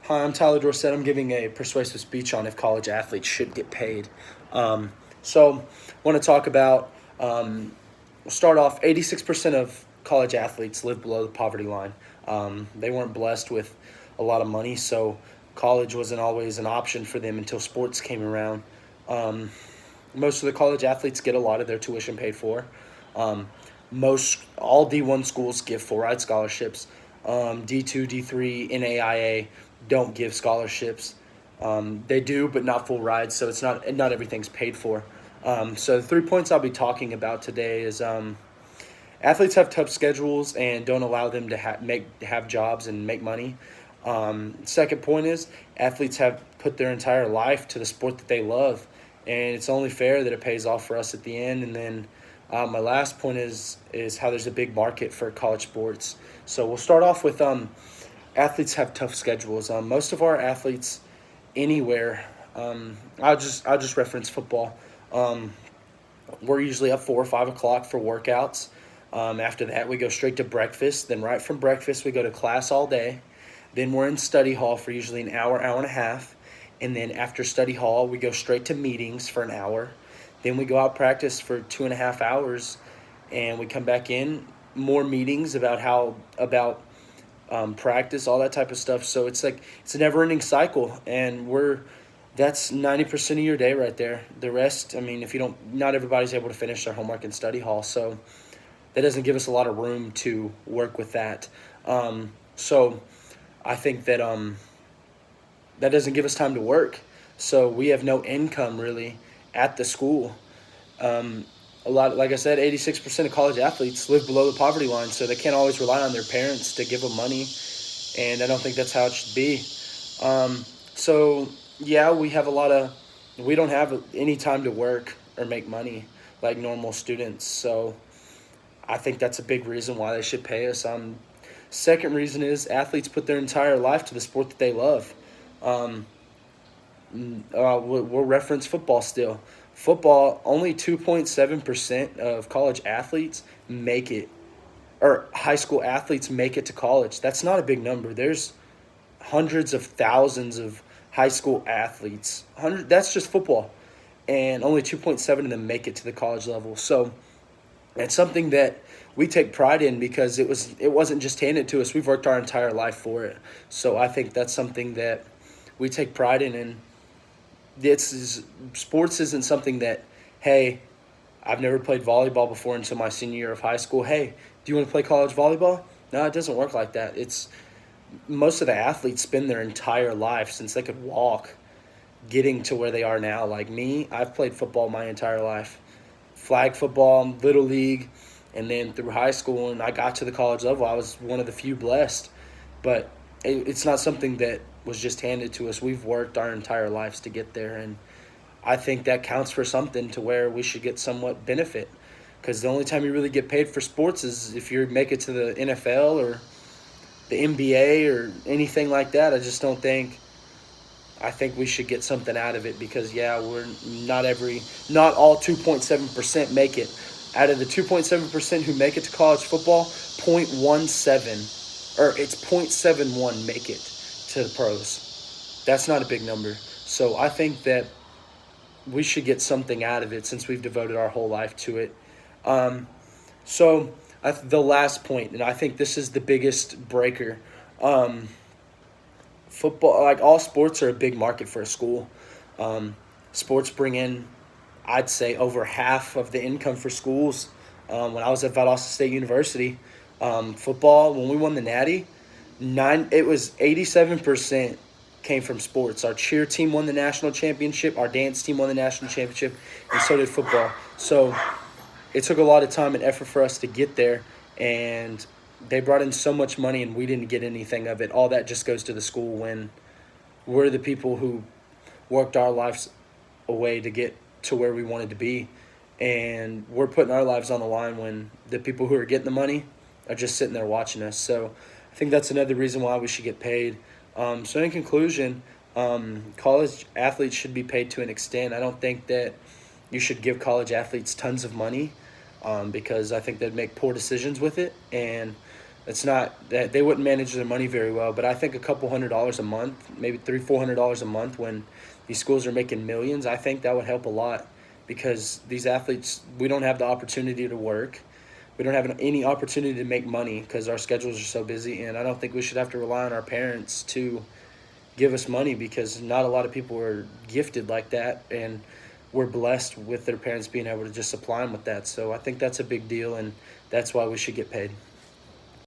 Hi, I'm Tyler Dorsett. I'm giving a persuasive speech on if college athletes should get paid. So, want to talk about. We'll start off. 86% of college athletes live below the poverty line. They weren't blessed with a lot of money, so college wasn't always an option for them until sports came around. Um, Most of the college athletes get a lot of their tuition paid for. Um, Most all D1 schools give full ride scholarships. D2, D3, NAIA don't give scholarships. They do, but not full rides, so it's not everything's paid for. So the 3 points I'll be talking about today is athletes have tough schedules and don't allow them to have jobs and make money. Second point is athletes have put their entire life to the sport that they love, and it's only fair that it pays off for us at the end. And then my last point is how there's a big market for college sports. So we'll start off with athletes have tough schedules. Most of our athletes anywhere. I'll just reference football. Um, we're usually up 4 or 5 o'clock for workouts. After that, we go straight to breakfast. Then right from breakfast, we go to class all day. Then we're in study hall for usually an hour, hour and a half. And then after study hall, we go straight to meetings for an hour. Then we go out practice for 2.5 hours, and we come back in more meetings about practice, all that type of stuff. So it's like it's a never-ending cycle, and that's 90% of your day right there. The rest, I mean, if you don't, not everybody's able to finish their homework in study hall, so that doesn't give us a lot of room to work with that. So I think that doesn't give us time to work. So we have no income really at the school. Like I said, 86% of college athletes live below the poverty line, so they can't always rely on their parents to give them money, and I don't think that's how it should be. So yeah, we don't have any time to work or make money like normal students. So I think that's a big reason why they should pay us. Second reason is athletes put their entire life to the sport that they love. Um, we'll reference football still. Football, only 2.7% of college athletes make it, or high school athletes make it to college. That's not a big number. There's hundreds of thousands of high school athletes. That's just football. And only 2.7 of them make it to the college level. So it's something that we take pride in because it wasn't just handed to us. We've worked our entire life for it. So I think that's something that we take pride in. And sports isn't something that, hey, I've never played volleyball before until my senior year of high school. Hey, do you want to play college volleyball? No, it doesn't work like that. It's most of the athletes spend their entire life since they could walk getting to where they are now. Like me, I've played football my entire life. Flag football, little league, and then through high school, and I got to the college level. I was one of the few blessed, but it's not something that was just handed to us. We've worked our entire lives to get there, and I think that counts for something to where we should get somewhat benefit, because the only time you really get paid for sports is if you make it to the NFL or the NBA or anything like that. I think we should get something out of it because yeah, not all 2.7% make it. Out of the 2.7% who make it to college football, 0.17 or it's 0.71 make it to the pros. That's not a big number. So I think that we should get something out of it since we've devoted our whole life to it. The last point, and I think this is the biggest breaker. Football, like all sports, are a big market for a school. Sports bring in, I'd say, over half of the income for schools. When I was at Valdosta State University, football, when we won the Natty, it was 87% came from sports. Our cheer team won the national championship, our dance team won the national championship, and so did football. So it took a lot of time and effort for us to get there, and they brought in so much money and we didn't get anything of it. All that just goes to the school when we're the people who worked our lives away to get to where we wanted to be, and we're putting our lives on the line when the people who are getting the money are just sitting there watching us. So I think that's another reason why we should get paid. So in conclusion, college athletes should be paid to an extent. I don't think that you should give college athletes tons of money because I think they'd make poor decisions with it. And It's not that they wouldn't manage their money very well, but I think a couple $100 a month, maybe $300-400 a month, when these schools are making millions, I think that would help a lot, because these athletes, we don't have the opportunity to work. We don't have any opportunity to make money because our schedules are so busy, and I don't think we should have to rely on our parents to give us money, because not a lot of people are gifted like that, and we're blessed with their parents being able to just supply them with that. So I think that's a big deal, and that's why we should get paid.